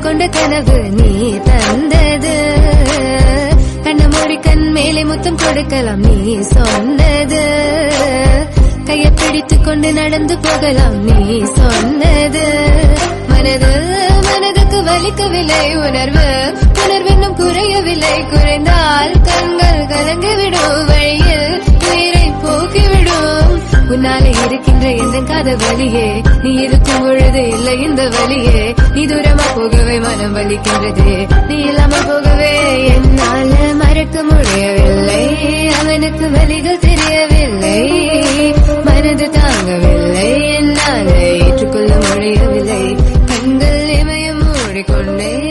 கொண்ட கனவு நீ தந்தது. கண்ண மூடி கண் மேலே முத்தம் கொடுக்கலாம் நீ சொன்னது. கைய பிடித்துக் கொண்டு நடந்து போகலாம் நீ சொன்னது. மனதுக்கு வலிக்கவில்லை உணர்வு உணர்வென்னும் குறையவில்லை. குறைந்தால் கண்கள் கலங்கிவிடும் வழியில் உயிரை போக்கிவிடும். உன்னாலே இருக்கின்ற எந்த காதல் வலியே நீ இருக்கும் பொழுது இல்லை இந்த வலியே. நீ தூரமா போகவே மனம் வலிக்கின்றது. நீ இல்லாமல் போகவே என்னால மறக்க முடியவில்லை. அவனுக்கு வலிகள் தெரியவில்லை. மனது தாங்கவில்லை. என்னால ஏற்றுக்கொள்ள முடியவில்லை. கண்கள் இமயம் மூடிக்கொண்டே